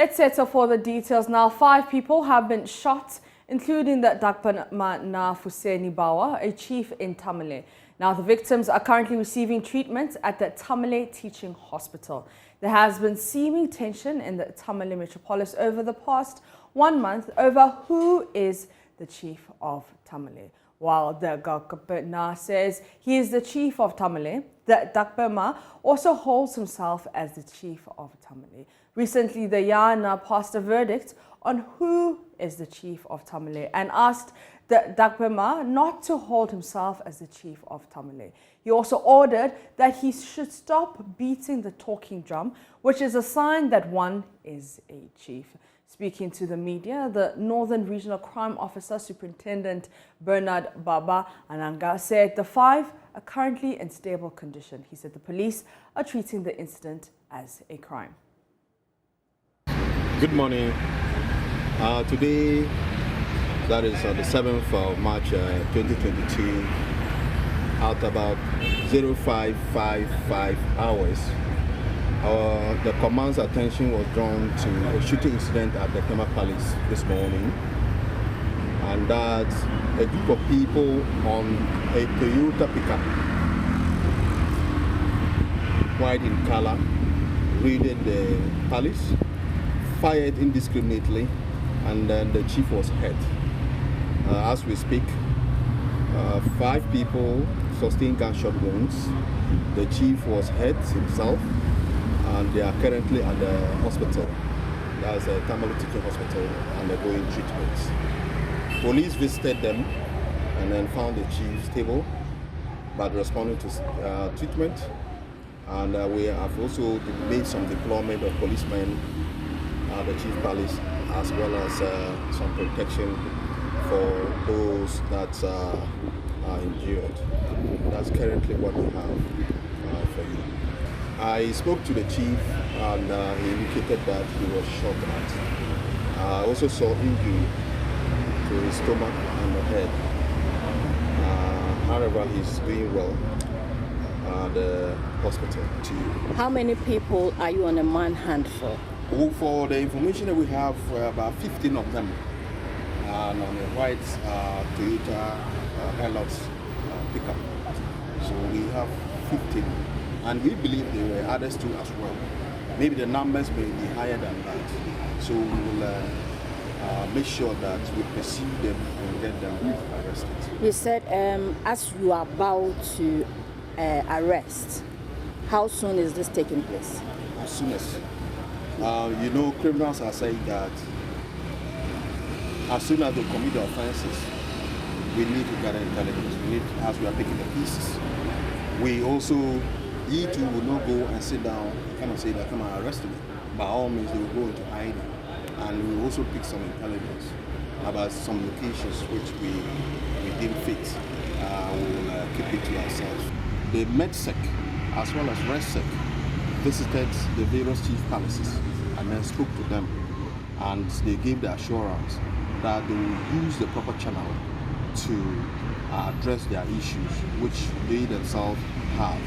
Let's settle for the details now. 5 people have been shot, including the Dakpama na Fuseni Bawa, a chief in Tamale. Now, the victims are currently receiving treatment at the Tamale Teaching Hospital. There has been seeming tension in the Tamale metropolis over the past 1 month over who is the chief of Tamale. While the Dakpama says he is the chief of Tamale, the Dakpama also holds himself as the chief of Tamale. Recently, the Yana passed a verdict on who is the chief of Tamale and asked the Dakpama not to hold himself as the chief of Tamale. He also ordered that he should stop beating the talking drum, which is a sign that one is a chief. Speaking to the media, the Northern Regional Crime Officer, Superintendent Bernard Baba Ananga, said the 5 are currently in stable condition. He said the police are treating the incident as a crime. Good morning. Today, that is the 7th of March 2022, at about 0555 hours, the command's attention was drawn to a shooting incident at the Tamale Palace this morning, and that a group of people on a Toyota pickup, white in color, raided the palace, fired indiscriminately, and then the chief was hit. As we speak, 5 people sustained gunshot wounds. The chief was hit himself, and they are currently at the hospital. That's a Tamale Teaching Hospital, undergoing treatment. Police visited them and then found the chief stable, but responding to treatment. And we have also made some deployment of policemen at the chief palace, as well as some protection for those that are injured. That's currently what we have for you. I spoke to the chief, and he indicated that he was shot at. I also saw injury to his stomach and the head. However, he's doing well at the hospital too. How many people are you on a manhunt for? For the information that we have, about 15 of them on a white Toyota Hilux pickup. So we have 15, and we believe there were others too as well. Maybe the numbers may be higher than that. So we will make sure that we pursue them and get them arrested. You said as you are about to arrest, how soon is this taking place? As soon as. Criminals are saying that as soon as they commit the offenses, we need to gather intelligence. We need, as we are picking the pieces. We also, E2 will not go and sit down and kind of say that, come and arrest me. By all means, they will go into hiding. And we will also pick some intelligence about some locations which we deem fit. We will keep it to ourselves. The MedSec, as well as ResSec, visited the various chief palaces and then spoke to them, and they gave the assurance that they will use the proper channel to address their issues which they themselves have.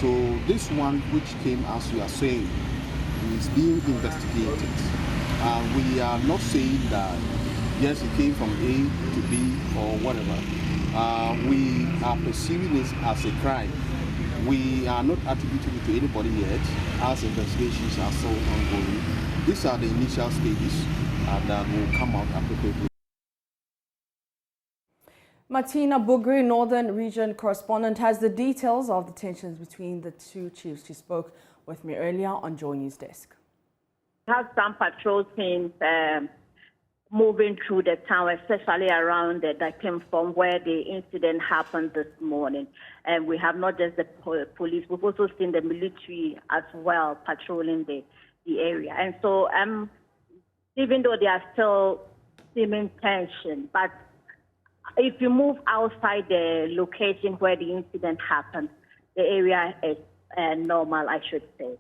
So this one which came, as you are saying, is being investigated. We are not saying that yes, it came from A to B or whatever. We are perceiving this as a crime. We are not attributing it to anybody yet, as investigations are still ongoing. These are the initial stages that will come out appropriately. Martina Bugri, Northern Region correspondent, has the details of the tensions between the 2 chiefs. She spoke with me earlier on Joy News Desk. We have some patrol teams moving through the town, especially around the Dakim from where the incident happened this morning. And we have not just the police, we've also seen the military as well patrolling the area. And so even though there are still seeming tension, but if you move outside the location where the incident happened, the area is normal, I should say.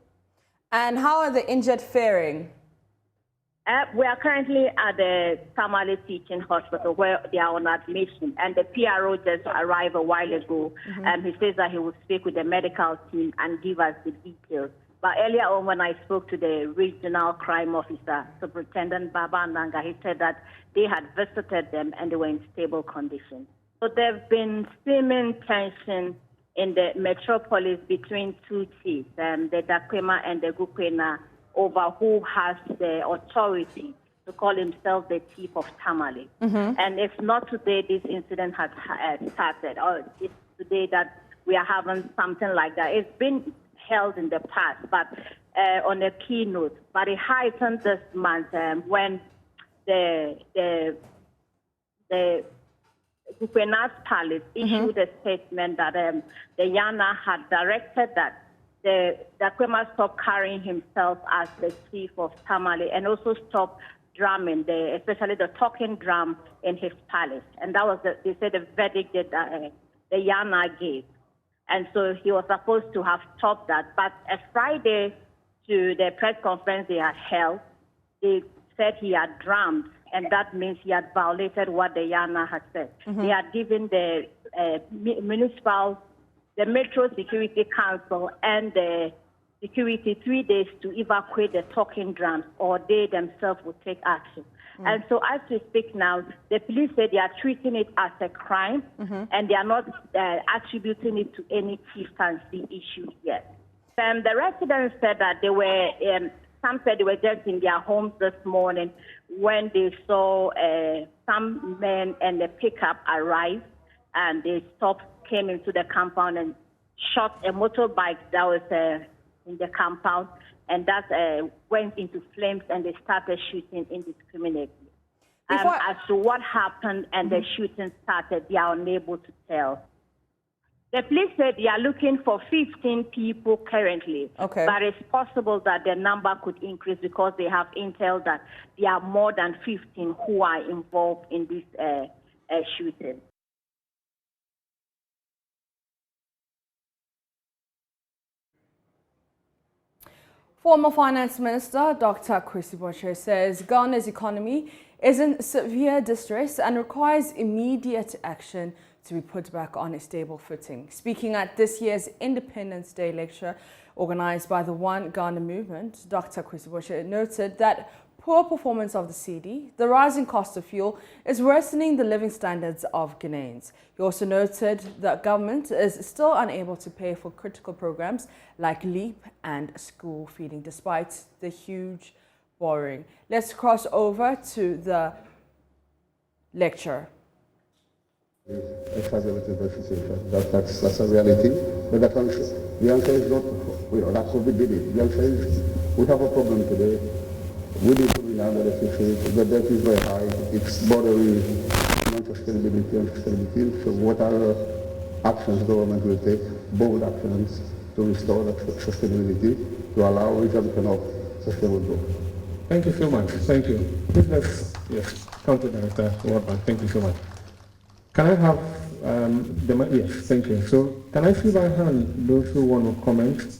And how are the injured faring? We are currently at the Tamale Teaching Hospital where they are on admission, and the PRO just arrived a while ago. He says that he will speak with the medical team and give us the details But earlier on, when I spoke to the regional crime officer, Superintendent Baba Nanga, he said that they had visited them and they were in stable condition. So there have been seeming tension in the metropolis between two chiefs, the Dakwema and the Gukwena, over who has the authority to call himself the chief of Tamale. And it's not today this incident has started, or it's today that we are having something like that. It's been held in the past, but on a keynote. But it heightened this month when the Gukwena's palace issued a statement that the Yana had directed that the Dakwema stop carrying himself as the chief of Tamale and also stop drumming, especially the talking drum in his palace. And that was, they said, the verdict that the Yana gave. And so he was supposed to have stopped that. But a Friday to the press conference they had held, they said he had drummed, and that means he had violated what the Yana had said. They had given the the Metro Security Council and the security 3 days to evacuate the talking drums, or they themselves would take action. And so as we speak now, the police say they are treating it as a crime, and they are not attributing it to any chieftaincy issues yet. The residents said that they were, some said they were just in their homes this morning when they saw some men and a pickup arrive, and they came into the compound and shot a motorbike that was in the compound, and that went into flames, and they started shooting indiscriminately. As to what happened and the shooting started, they are unable to tell. The police said they are looking for 15 people currently, but it's possible that the number could increase because they have intel that there are more than 15 who are involved in this shooting. Former Finance Minister Dr. Kwesi Boche says Ghana's economy is in severe distress and requires immediate action to be put back on a stable footing. Speaking at this year's Independence Day lecture organized by the One Ghana movement, Dr. Kwesi Boche noted that poor performance of the cedi, the rising cost of fuel, is worsening the living standards of Ghanaians. He also noted that government is still unable to pay for critical programs like LEAP and school feeding, despite the huge borrowing. Let's cross over to the lecture. That's a reality. But the answer is not, that COVID did it. The answer is, we have a problem today. We need to renounce the situation. The debt is very high. It's bordering non-sustainability and sustainability. So what are the actions the government will take? Bold actions to restore that sustainability, to allow resumption of sustainable growth. Thank you so much. Thank you. Please yes, County Director World Bank. Thank you so much. Can I have yes, thank you. So can I see by hand those who want to comment?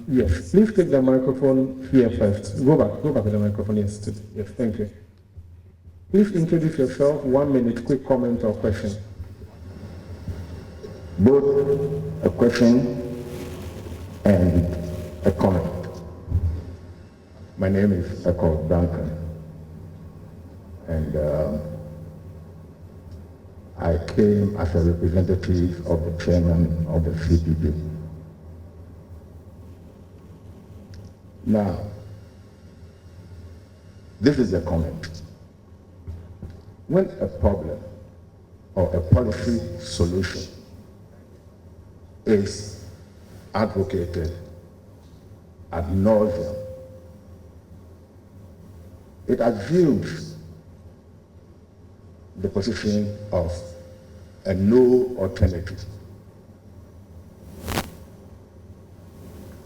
Yes, please take the microphone here first. Go back to the microphone. Yes, yes, thank you. Please introduce yourself, 1 minute, quick comment or question. Both a question and a comment. My name is Eko Duncan, and I came as a representative of the chairman of the CPP. Now, this is a comment. When a problem or a policy solution is advocated ad nauseum, it assumes the position of a no alternative.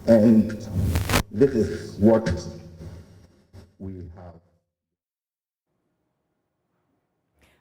And this is what we have.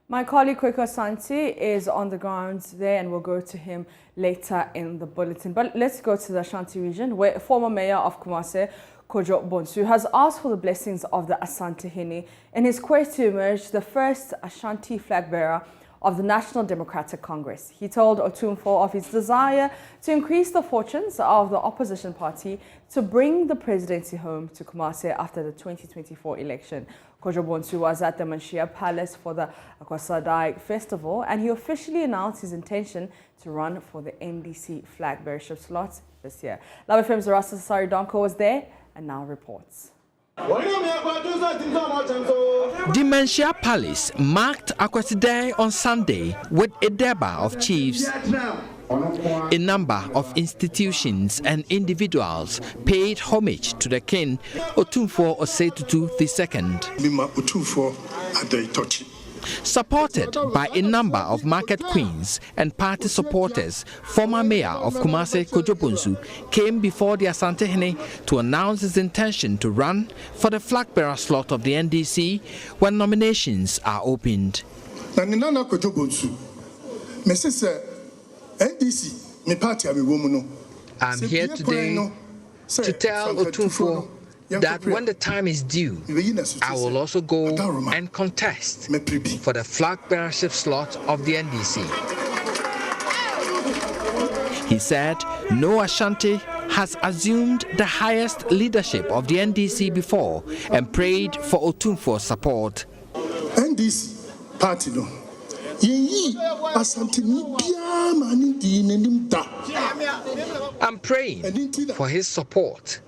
My colleague Kweko Santi is on the ground there, and we'll go to him later in the bulletin. But let's go to the Ashanti region, where former mayor of Kumasi, Kojo Bonsu, has asked for the blessings of the Asante Hene in his quest to emerge the first Ashanti flag bearer of the National Democratic Congress. He told Otumfuo of his desire to increase the fortunes of the opposition party to bring the presidency home to Kumasi after the 2024 election. Kojo Bonsu was at the Manshia Palace for the Akwasadai Festival, and he officially announced his intention to run for the NDC flag bearership slot this year. Love FM's Rasta Saridonko was there and now reports. The Manshia Palace marked Akwasadai on Sunday with a deba of chiefs. A number of institutions and individuals paid homage to the king, Otumfuo Osei-Tutu II. Supported by a number of market queens and party supporters, former mayor of Kumasi, Kojo Bonsu, came before the Asantehene to announce his intention to run for the flag bearer slot of the NDC when nominations are opened. I'm here today to tell Otumfuo that when the time is due, I will also go and contest for the flag bearership slot of the NDC. He said no Ashanti has assumed the highest leadership of the NDC before and prayed for Otumfuo's support. NDC party no. I'm praying for his support.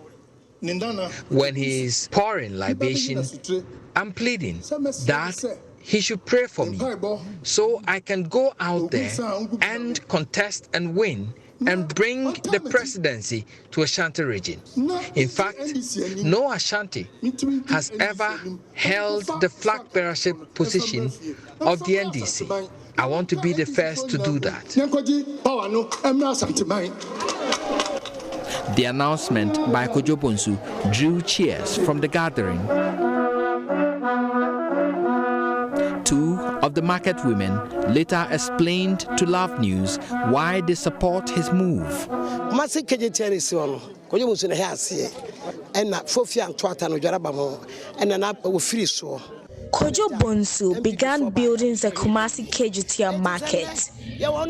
When he is pouring libation, I'm pleading that he should pray for me so I can go out there and contest and win and bring the presidency to Ashanti region. In fact, no Ashanti has ever held the flag bearership position of the NDC. I want to be the first to do that. The announcement by Kojo Bonsu drew cheers from the gathering. Two of the market women later explained to Love News why they support his move. Kojo Bonsu began building the Kumasi Kejitia market.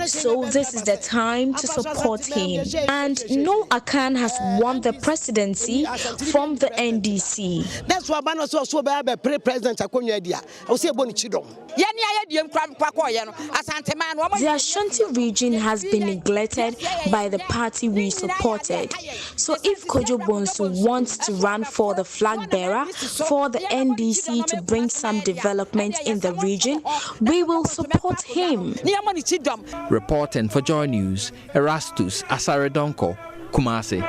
So this is the time to support him. And no Akan has won the presidency from the NDC. That's why man also be president Akonyadia. I say bonichidom. The Ashanti region has been neglected by the party we supported. So if Kojo Bonsu wants to run for the flag bearer for the NDC to bring some development in the region, we will support him. Reporting for Joy News, Erastus Asaredonko, Kumasi.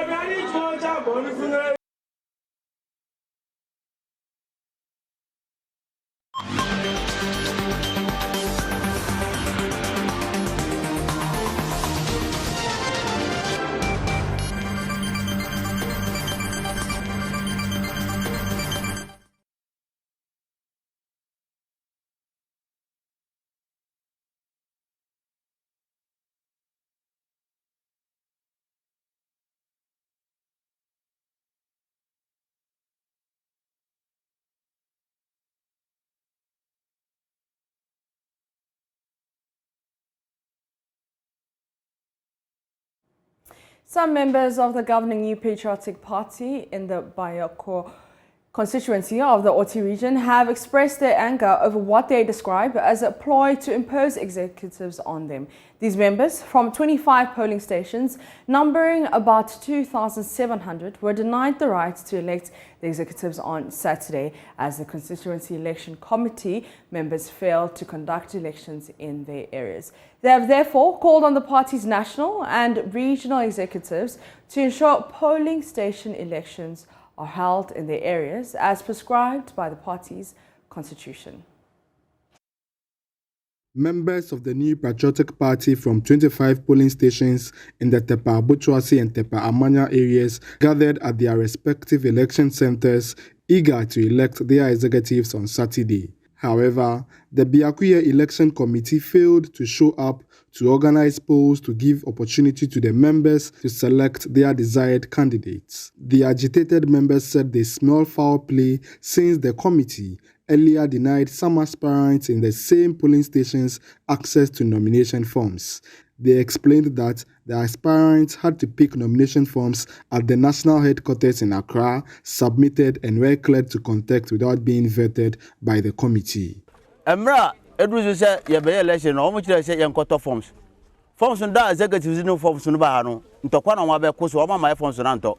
Some members of the governing New Patriotic Party in the Bayako constituency of the Oti region have expressed their anger over what they describe as a ploy to impose executives on them. These members from 25 polling stations, numbering about 2,700, were denied the right to elect the executives on Saturday as the constituency election committee members failed to conduct elections in their areas. They have therefore called on the party's national and regional executives to ensure polling station elections are held in their areas as prescribed by the party's constitution. Members of the New Patriotic Party from 25 polling stations in the Tepa Abutuasi and Tepa Amanya areas gathered at their respective election centers, eager to elect their executives on Saturday. However, the Biakuye Election Committee failed to show up to organize polls to give opportunity to the members to select their desired candidates. The agitated members said they smell foul play since the committee earlier denied some aspirants in the same polling stations access to nomination forms. They explained that the aspirants had to pick nomination forms at the national headquarters in Accra, submitted and were cleared to contest without being vetted by the committee. Emra, Edward said, "You be election. How much say you got forms? Forms and that executives no forms no bahano. Ntokwana wa be koso wa my forms nanto."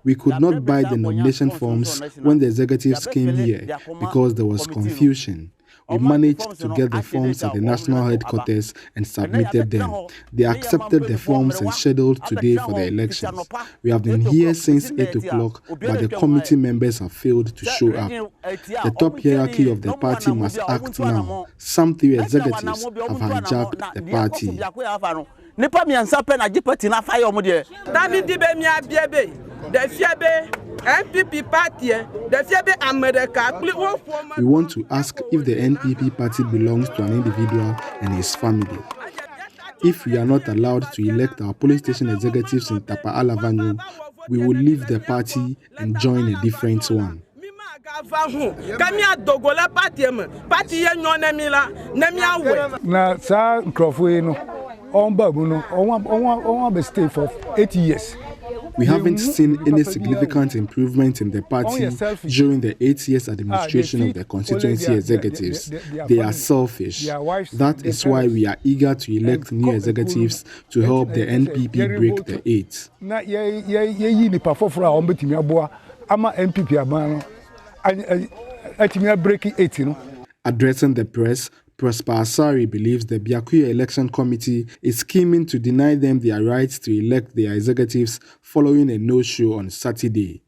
We could not buy the nomination forms when the executives came here because there was confusion. We managed to get the forms at the national headquarters and submitted them. They accepted the forms and scheduled today for the elections. We have been here since 8 o'clock, but the committee members have failed to show up. The top hierarchy of the party must act now. Some 3 executives have hijacked the party. We want to ask if the NPP party belongs to an individual and his family. If we are not allowed to elect our police station executives in Tamale Avenue, we will leave the party and join a different one. Stay for 8 years. We haven't seen any significant improvement in the party during the 8 years administration of the constituency executives. They are selfish. That is why we are eager to elect new executives to help the NPP break the 8. Addressing the press, Prosper Asari believes the Biakuya Election Committee is scheming to deny them their rights to elect their executives following a no-show on Saturday.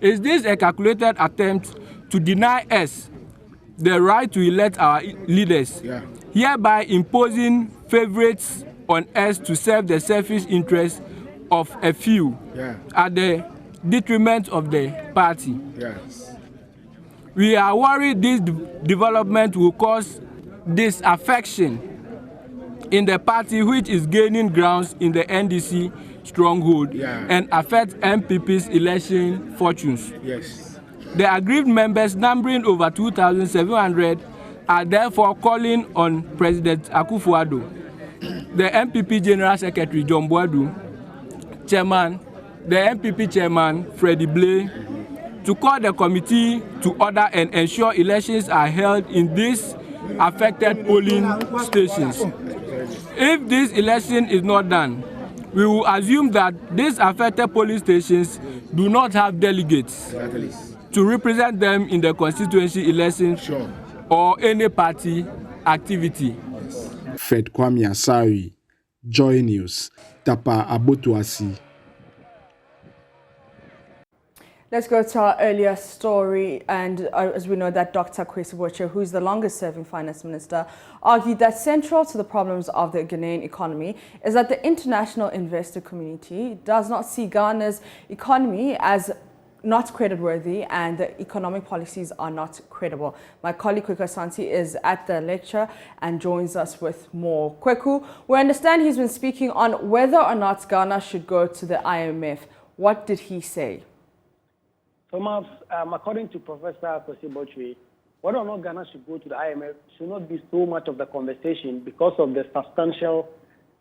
Is this a calculated attempt to deny us the right to elect our leaders, hereby imposing favorites on us to serve the selfish interests of a few at the detriment of the party? We are worried this development will cause disaffection in the party, which is gaining grounds in the NDC stronghold, and affect MPP's election fortunes. The aggrieved members, numbering over 2,700, are therefore calling on President Akufo-Addo, the MPP General Secretary John Boadu, Chairman, the MPP Chairman Freddie Blay, to call the committee to order and ensure elections are held in these affected polling stations. If this election is not done, we will assume that these affected polling stations do not have delegates to represent them in the constituency elections or any party activity. Fred Kwame Asari, Joy News, Tapa Abotuasi. Let's go to our earlier story, and as we know that Dr. Kwesi Boche, who is the longest-serving finance minister, argued that central to the problems of the Ghanaian economy is that the international investor community does not see Ghana's economy as not creditworthy and the economic policies are not credible. My colleague Kweku Asante is at the lecture and joins us with more. Kweku, we understand he's been speaking on whether or not Ghana should go to the IMF. What did he say? Thomas, according to Professor Kwesi Boche, whether or not Ghana should go to the IMF should not be so much of the conversation because of the substantial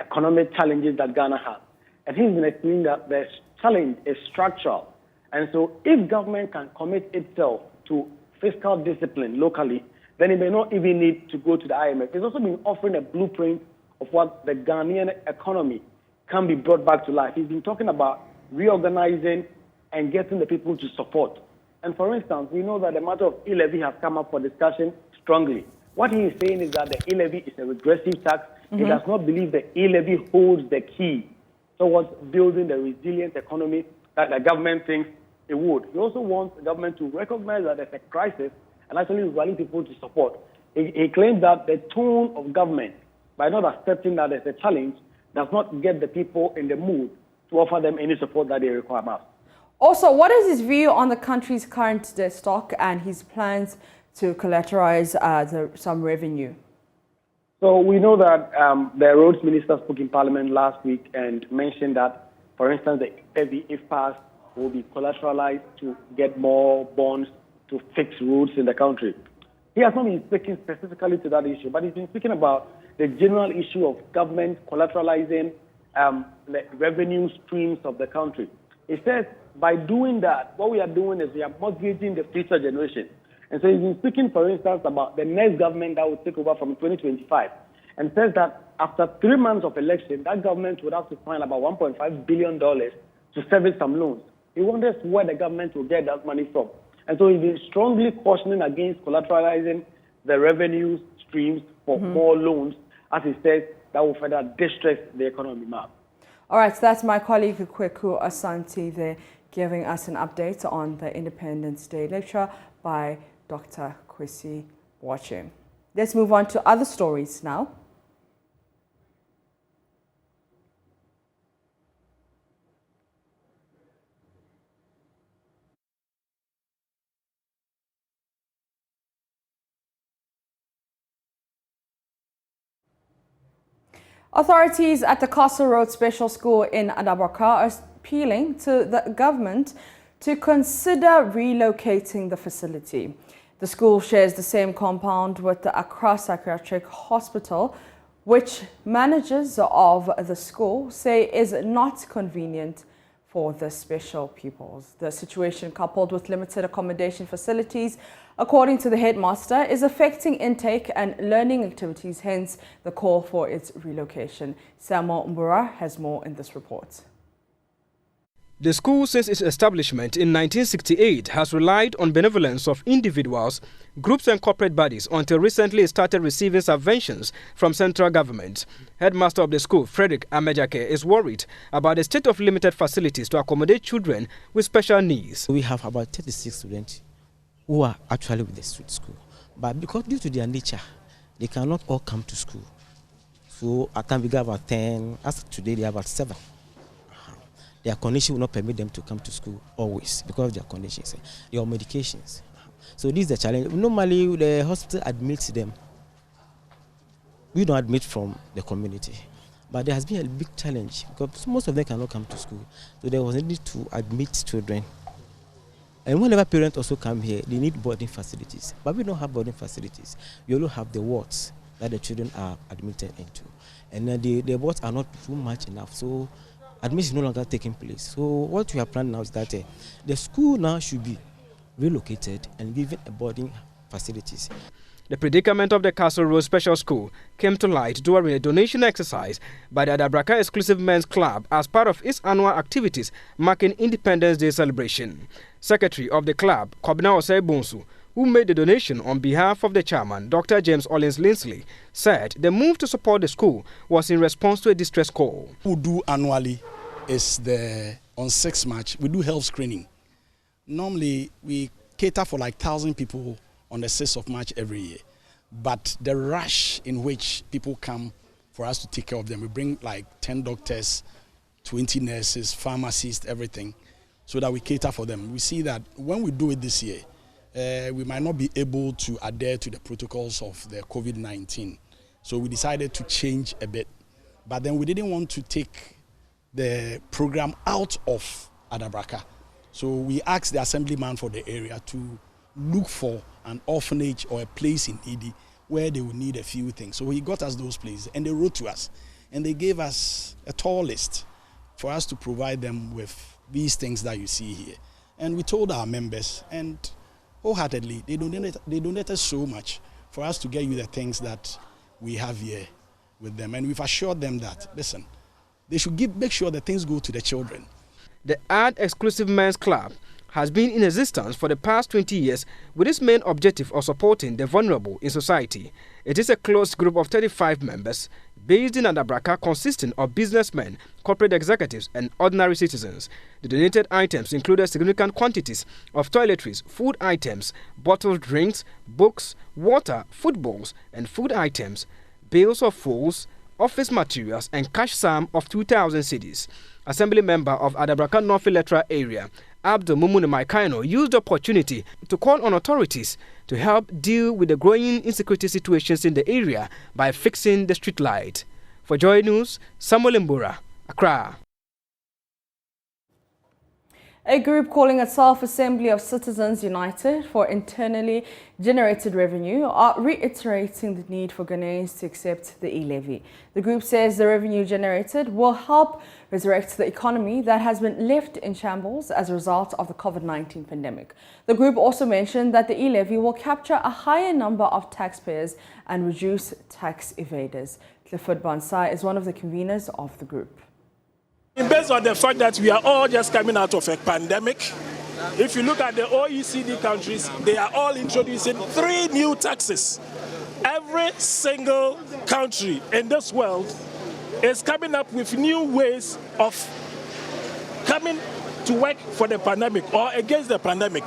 economic challenges that Ghana has. And he's been explaining that the challenge is structural. And so if government can commit itself to fiscal discipline locally, then it may not even need to go to the IMF. It's also been offering a blueprint of what the Ghanaian economy can be brought back to life. He's been talking about reorganizing and getting the people to support. And for instance, we know that the matter of E-levy has come up for discussion strongly. What he is saying is that the E-levy is a regressive tax. He does not believe the E-levy holds the key towards building the resilient economy that the government thinks it would. He also wants the government to recognize that there's a crisis and actually rally people to support. He claims that the tone of government, by not accepting that there's a challenge, does not get the people in the mood to offer them any support that they require. Also, what is his view on the country's current debt stock and his plans to collateralize some revenue? So we know that the roads minister spoke in Parliament last week and mentioned that, for instance, the levy, if passed, will be collateralized to get more bonds to fix roads in the country. he has not been speaking specifically to that issue, but he's been speaking about the general issue of government collateralizing the revenue streams of the country. He says by doing that, what we are doing is we are mortgaging the future generation. And so he's been speaking, for instance, about the next government that will take over from 2025, and says that after 3 months of election, that government would have to find about $1.5 billion to service some loans. He wonders where the government will get that money from. And so he's been strongly cautioning against collateralizing the revenue streams for more loans, as he says, that will further distress the economy, ma'am. All right, so that's my colleague Kweku Asante there giving us an update on the Independence Day lecture by Dr. Kwesi Boakye. Let's move on to other stories now. Authorities at the Castle Road Special School in Adabraka are appealing to the government to consider relocating the facility. The school shares the same compound with the Accra Psychiatric Hospital, which managers of the school say is not convenient for the special pupils. The situation, coupled with limited accommodation facilities, according to the headmaster, is affecting intake and learning activities, hence the call for its relocation. Samuel Mbura has more in this report. The school, since its establishment in 1968, has relied on benevolence of individuals, groups and corporate bodies until recently it started receiving subventions from central government. Headmaster of the school, Frederick Amejake, is worried about the state of limited facilities to accommodate children with special needs. We have about 36 students who are actually with the street school, but because due to their nature, they cannot all come to school. So at times we got about 10, as today they have about 7. Their condition will not permit them to come to school always because of their conditions, their medications. So this is the challenge. Normally the hospital admits them. We don't admit from the community. But there has been a big challenge because most of them cannot come to school. So there was a need to admit children. And whenever parents also come here, they need boarding facilities. But we don't have boarding facilities. We only have the wards that the children are admitted into. And the wards are not too much enough. So admission is no longer taking place. So what we are planning now is that the school now should be relocated and given a boarding facilities. The predicament of the Castle Road Special School came to light during a donation exercise by the Adabraka Exclusive Men's Club as part of its annual activities marking Independence Day celebration. Secretary of the club, Kobina Osei Bonsu, who made the donation on behalf of the chairman, Dr. James Ollins Linsley, said the move to support the school was in response to a distress call. What we do annually is on 6 March, we do health screening. Normally, we cater for like 1,000 people on the 6th of March every year. But the rush in which people come for us to take care of them, we bring like 10 doctors, 20 nurses, pharmacists, everything, so that we cater for them. We see that when we do it this year, we might not be able to adhere to the protocols of the COVID-19. So we decided to change a bit. But then we didn't want to take the program out of Adabraka. So we asked the assemblyman for the area to look for an orphanage or a place in Idi where they would need a few things. So he got us those places and they wrote to us. And they gave us a tall list for us to provide them with these things that you see here. And we told our members, and wholeheartedly, they donated so much for us to get you the things that we have here with them. And we've assured them that, listen, they should make sure that things go to the children. The Ad Exclusive Men's Club has been in existence for the past 20 years with its main objective of supporting the vulnerable in society. It is a closed group of 35 members based in Adabraka, consisting of businessmen, corporate executives and ordinary citizens. The donated items included significant quantities of toiletries, food items, bottled drinks, books, water, footballs and food items, bales of fools, office materials and cash sum of 2,000 cedis. Assembly member of Adabraka North Electoral Area, Abdul Mumuni Maikaino, used the opportunity to call on authorities to help deal with the growing insecurity situations in the area by fixing the street light. For Joy News, Samuel Mbura, Accra. A group calling itself Assembly of Citizens United for Internally Generated Revenue are reiterating the need for Ghanaians to accept the E-levy. The group says the revenue generated will help resurrect the economy that has been left in shambles as a result of the COVID-19 pandemic. The group also mentioned that the E-levy will capture a higher number of taxpayers and reduce tax evaders. Clifford Bansai is one of the conveners of the group. Based on the fact that we are all just coming out of a pandemic, if you look at the OECD countries, they are all introducing 3 new taxes. Every single country in this world is coming up with new ways of coming to work for the pandemic or against the pandemic.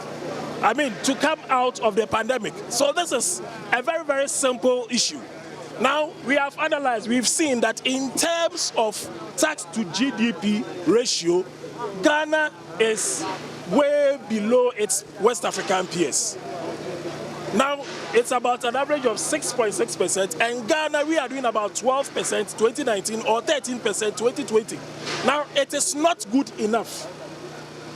I mean, to come out of the pandemic. So this is a very, very simple issue. Now, we have analyzed, we've seen that in terms of tax to GDP ratio, Ghana is way below its West African peers. Now, it's about an average of 6.6%, and Ghana, we are doing about 12% 2019 or 13% 2020. Now, it is not good enough.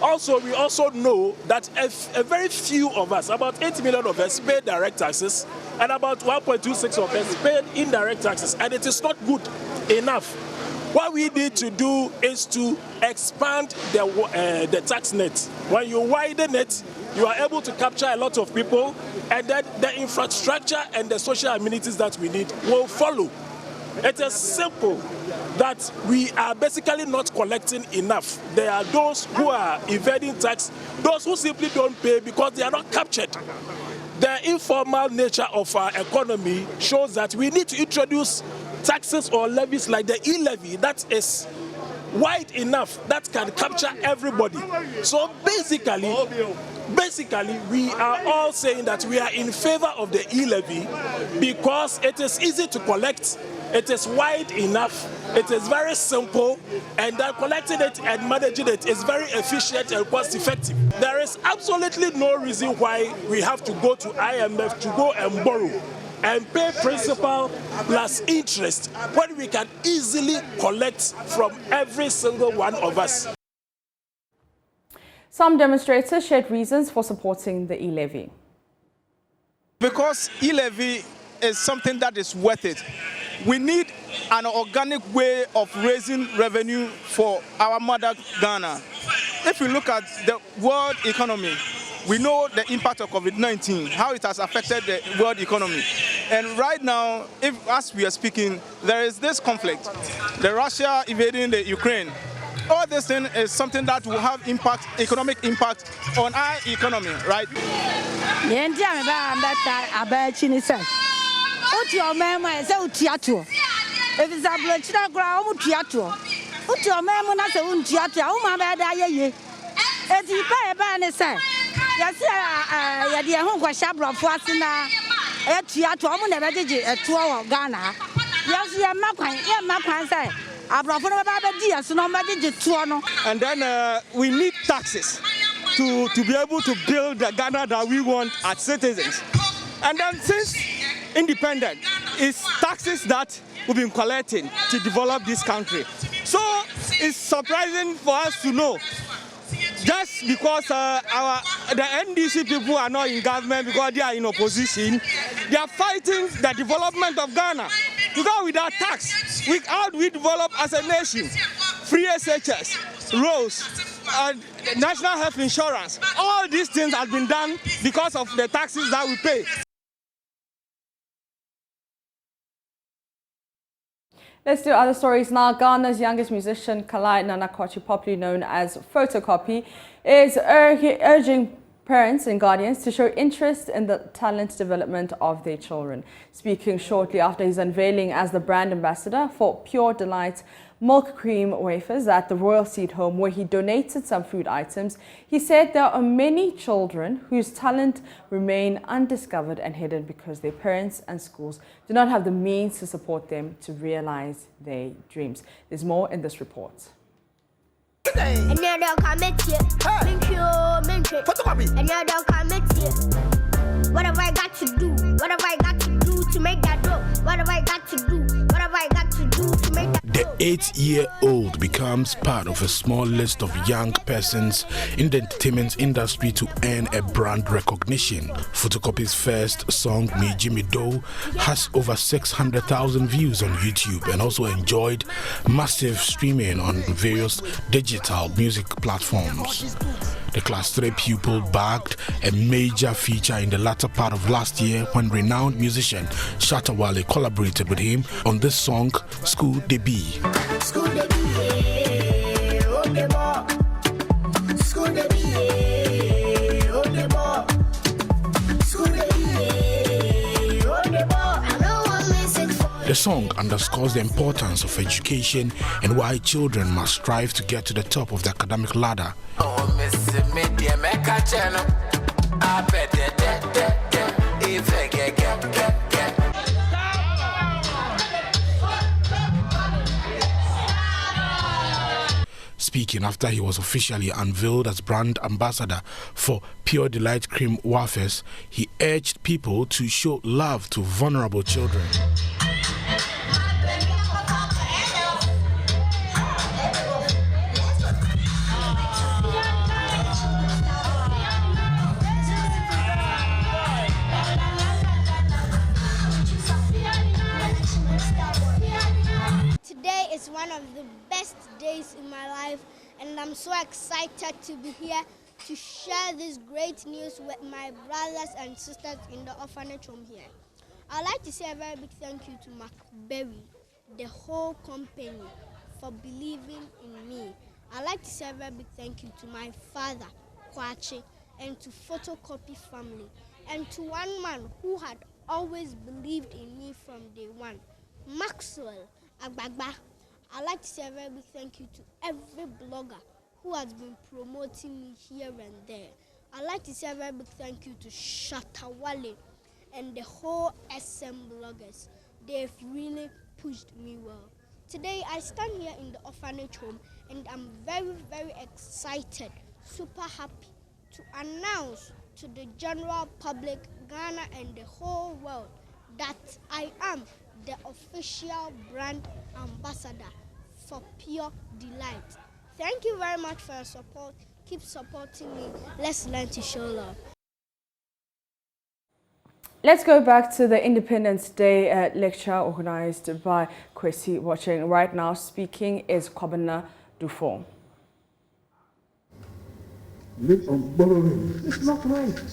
Also, we also know that a very few of us, about 8 million of us, pay direct taxes, and about 1.26 of us pay indirect taxes, and it is not good enough. What we need to do is to expand the tax net. When you widen it, you are able to capture a lot of people, and then the infrastructure and the social amenities that we need will follow. It is simple that we are basically not collecting enough. There are those who are evading tax, those who simply don't pay because they are not captured. The informal nature of our economy shows that we need to introduce taxes or levies like the E-levy that is wide enough that can capture everybody. So basically, we are all saying that we are in favor of the E-levy because it is easy to collect, it is wide enough, it is very simple, and that collecting it and managing it is very efficient and cost effective. There is absolutely no reason why we have to go to IMF to go and borrow and pay principal plus interest when we can easily collect from every single one of us. Some demonstrators shared reasons for supporting the E-levy. Because E-levy is something that is worth it. We need an organic way of raising revenue for our mother Ghana. If we look at the world economy, we know the impact of COVID-19, how it has affected the world economy. And right now, as we are speaking, there is this conflict, the Russia invading the Ukraine. All this thing is something that will have impact, economic impact on our economy, right? And then we need taxes to be able to build the Ghana that we want as citizens. And then since independent, it's taxes that we've been collecting to develop this country. So it's surprising for us to know, just because the NDC people are not in government, because they are in opposition, they are fighting the development of Ghana. Because without tax, how do we develop as a nation? Free SHS, roads, national health insurance, all these things have been done because of the taxes that we pay. Let's do other stories now. Ghana's youngest musician, Kalai Nanakochi, popularly known as Photocopy, is urging parents and guardians to show interest in the talent development of their children. Speaking shortly after his unveiling as the brand ambassador for Pure Delight milk cream wafers at the Royal Seat Home, where he donated some food items, he said there are many children whose talent remain undiscovered and hidden because their parents and schools do not have the means to support them to realize their dreams. There's more in this report. What have I got to do? What have I got to do to make that dough? What have I got to do? What have I got to do to make that? The 8-year-old becomes part of a small list of young persons in the entertainment industry to earn a brand recognition. Photocopy's first song, Midday, has over 600,000 views on YouTube and also enjoyed massive streaming on various digital music platforms. The Class 3 pupil bagged a major feature in the latter part of last year when renowned musician Shatta Wale collaborated with him on this song, School Debut. The song underscores the importance of education and why children must strive to get to the top of the academic ladder. Speaking after he was officially unveiled as brand ambassador for Pure Delight Cream Wafers, he urged people to show love to vulnerable children. Today is one of the best days in my life, and I'm so excited to be here to share this great news with my brothers and sisters in the orphanage home here. I'd like to say a very big thank you to Mark Berry, the whole company, for believing in me. I'd like to say a very big thank you to my father, Kwache, and to Photocopy family, and to one man who had always believed in me from day one, Maxwell Agbagba. I'd like to say a very big thank you to every blogger who has been promoting me here and there. I'd like to say a very big thank you to Shatta Wale and the whole SM bloggers. They've really pushed me well. Today I stand here in the orphanage home and I'm very, very excited, super happy to announce to the general public, Ghana and the whole world that I am the official brand ambassador for Pure Delight. Thank you very much for your support. Keep supporting me. Let's learn to show love. Let's go back to the Independence Day lecture organized by Kwesi. Watching right now, speaking is Kwabena Dufo. Live on borrowing. It's not right.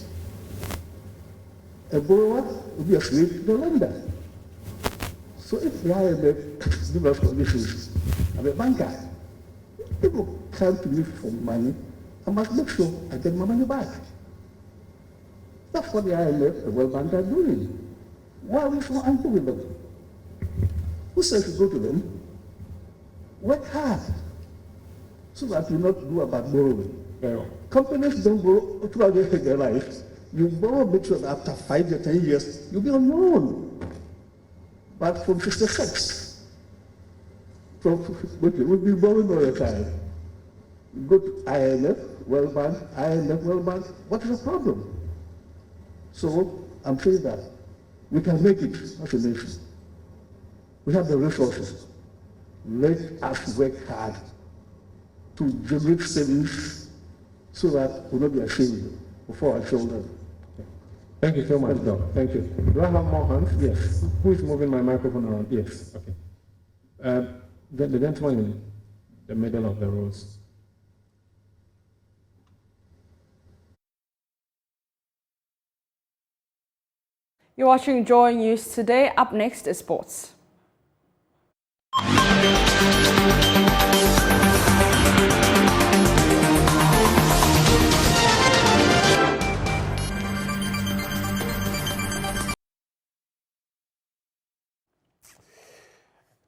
A borrower will be a slave to the lender. So if the IMF give us conditions, I'm a banker. People come to me for money, I must make sure I get my money back. That's what the IMF, the World Bank are doing. Why are we so angry with them? Who says to go to them? Work hard so that you not do about borrowing. Companies don't borrow throughout their life. You borrow, make sure that after 5 or 10 years, you'll be on your own. But from 56, we'll be borrowing all the time. You go to IMF, World Bank, IMF, World Bank, what is the problem? So I'm saying that we can make it as a nation. We have the resources. Let us work hard to generate savings so that we'll not be ashamed before our children. Thank you so much, Doc. Thank you. Do I have more hands? Yes. Who is moving my microphone around? Yes. Okay. The gentleman in the middle of the rows. You're watching Joy News today. Up next is sports.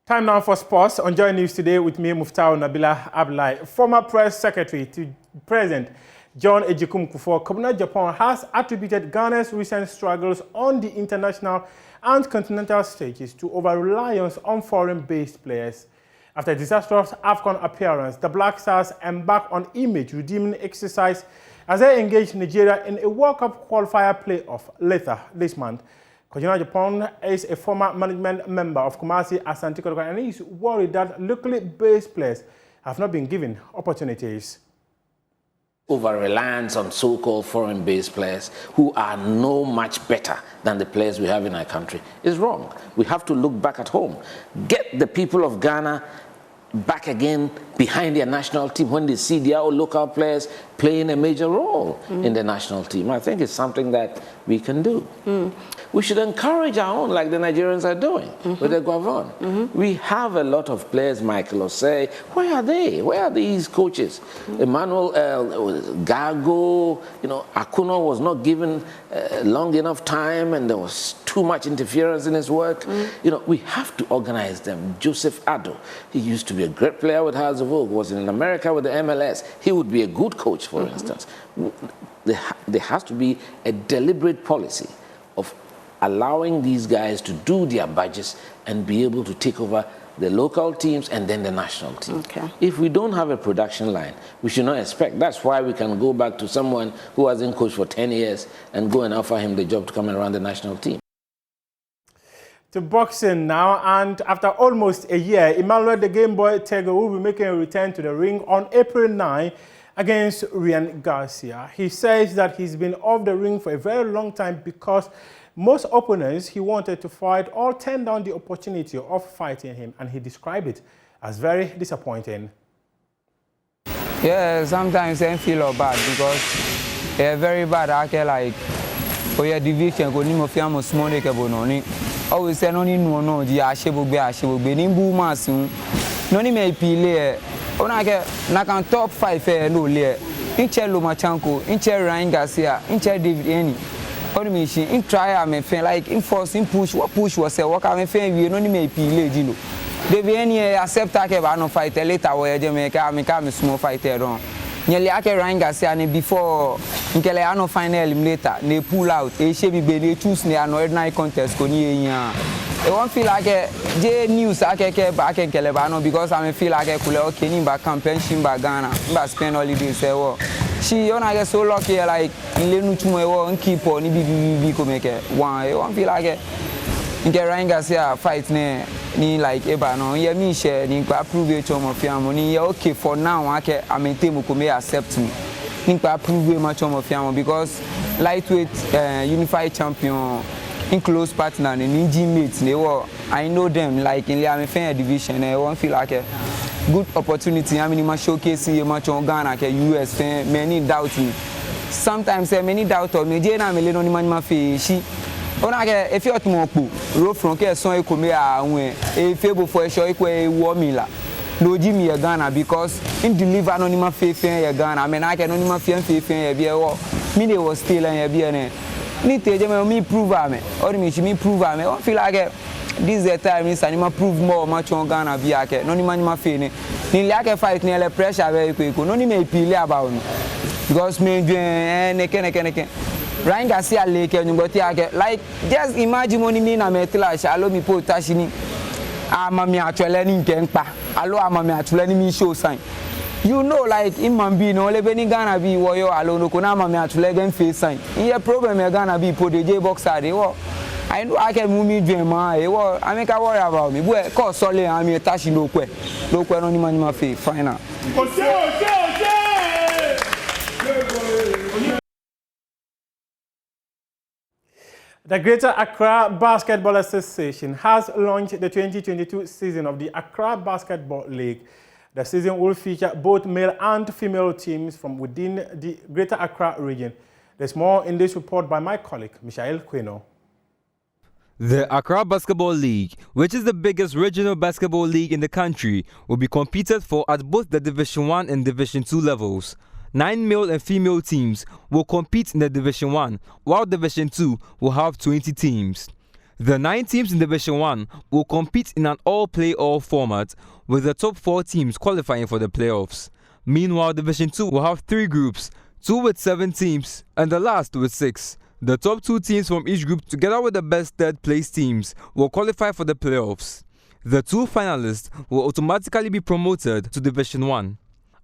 Time now for sports. On Joy News today with me, Muftau Nabila Ablai. Former press secretary to President John Ejikum Kufuor, Kabuna Japan has attributed Ghana's recent struggles on the international and continental stages to over-reliance on foreign-based players. After a disastrous AFCON appearance, the Black Stars embarked on image-redeeming exercise as they engaged Nigeria in a World Cup qualifier playoff later this month. Kojima Japan is a former management member of Kumasi Asante Kotoko, and he is worried that locally based players have not been given opportunities. Over-reliance on so-called foreign-based players who are no much better than the players we have in our country is wrong. We have to look back at home. Get the people of Ghana back again behind their national team when they see their local players playing a major role in the national team. I think it's something that we can do. We should encourage our own, like the Nigerians are doing with the Guavon. We have a lot of players, Michael Osei. Where are they? Where are these coaches? Emmanuel Gago, Akuno was not given long enough time, and there was too much interference in his work. We have to organize them. Joseph Addo, he used to be a great player with Hearts of Oak, was in America with the MLS. He would be a good coach, for instance. There has to be a deliberate policy of allowing these guys to do their badges and be able to take over the local teams and then the national team. If we don't have a production line, we should not expect. That's why we can go back to someone who hasn't coached for 10 years and go and offer him the job to come and run the national team. To boxing now, and after almost a year, Emmanuel the Game Boy Tego will be making a return to the ring on April 9 against Ryan Garcia. He says that he's been off the ring for a very long time because most opponents he wanted to fight all turned down the opportunity of fighting him, and he described it as very disappointing. Yeah, sometimes I feel bad because very bad. I can like, your division go nimo fiamo small ke bononi. Always say no ni no di ashebogbe ni bu masun. No ni me pile. Ona ke na kan top 5 no le. Inche Lomachenko, Inche Ryan Garcia, Inche David Eni. What me she in try am fe like in force in push was say work am fe we no ni me pile di no. David Eni accept ke ba no fight later we je me ka me small fighter don. Nyele ake Ryan Garcia ne before nkele ano final eliminator ne pull out e shebi be ne choose ne ano ordinary contest ko ni eyan e won feel like je news ake ke ba ake nkele ba no because I feel like kule okay ni ba campaign ba Ghana ba spend holiday say wo she ona get so lucky like ile nu tumo e wo keep on ni bi ko make one e won feel like nke Ryan Garcia fight ni like eba no ye mi share ni kwa prove e chomo fiamo ni ye okay for now ake amentemu ko me accept me ni kwa prove e ma chomo fiamo because lightweight unified champion in close partner ni teammates ne wo I know them like in the fair division e won feel like a good opportunity I mean ma showcase e ma chon Ghana ke US fan many doubt me sometimes many doubt me je na me le no ni ma fe shi ona ke if you otumo po ro from ke son ekome a won e febo for sure e wo mi la no ji mi Ghana because in deliver anonymous faith in Ghana I mean I can anonymous faith in be wo me dey was still in be na ni teje me prove am or me prove am I feel like this the time is anima prove more match on Ghana be ake no ni manima fe ni like fight ni le pressure be ko no ni me pile about no because me neke Ryan Garcia leke nyumboti ake like just imagine money me na metla shalo mi po tashini amami atwele ni nkempa alo amami atwele ni mi show sign you know like in Mambi no le beni Ghana bi wo yo alo no ko na amami atwele gen face sign here problem e Ghana bi po DJ boxer de wo I know I can move me dream I make a worry about me boy call solid I mean tashi no kwe no ni manima fe final. The Greater Accra Basketball Association has launched the 2022 season of the Accra Basketball League. The season will feature both male and female teams from within the Greater Accra region. There's more in this report by my colleague, Michael Queno. The Accra Basketball League, which is the biggest regional basketball league in the country, will be competed for at both the Division 1 and Division 2 levels. 9 male and female teams will compete in the Division 1, while Division 2 will have 20 teams. The 9 teams in Division 1 will compete in an all-play-all format, with the top 4 teams qualifying for the playoffs. Meanwhile, Division 2 will have 3 groups, 2 with 7 teams and the last with 6. The top 2 teams from each group, together with the best third-place teams, will qualify for the playoffs. The 2 finalists will automatically be promoted to Division 1.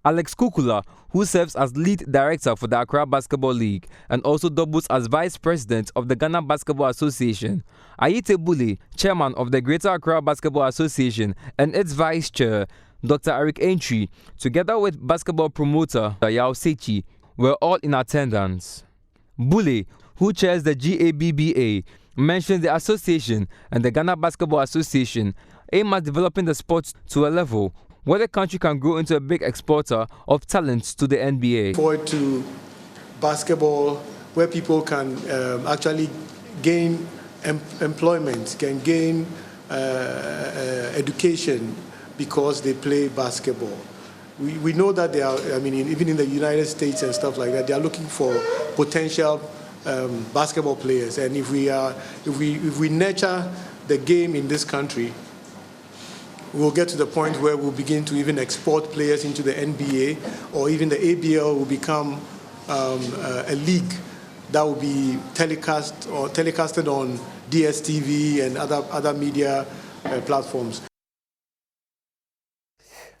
Alex Kukula, who serves as lead director for the Accra Basketball League and also doubles as vice president of the Ghana Basketball Association, Ayite Bule, chairman of the Greater Accra Basketball Association, and its vice chair, Dr. Eric Entry, together with basketball promoter Yao Sechi, were all in attendance. Bule, who chairs the GABBA, mentioned the association and the Ghana Basketball Association aim at developing the sport to a level where the country can grow into a big exporter of talents to the NBA. Forward to basketball where people can actually gain employment, can gain education because they play basketball. We know that they are, I mean, even in the United States and stuff like that, they are looking for potential basketball players. And if we nurture the game in this country, we'll get to the point where we'll begin to even export players into the NBA, or even the ABL will become a league that will be telecasted on DSTV and other media platforms.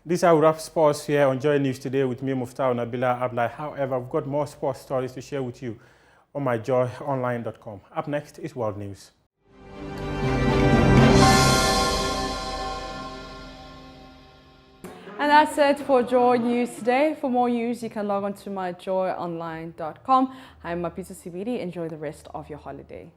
This is how we wrap sports here on Joy News today with me, Muftau Nabila Ablai. However, I've got more sports stories to share with you on myjoyonline.com. Up next is World News. And that's it for Joy News today. For more news, you can log on to myjoyonline.com. I'm Mapisa Sibidi. Enjoy the rest of your holiday.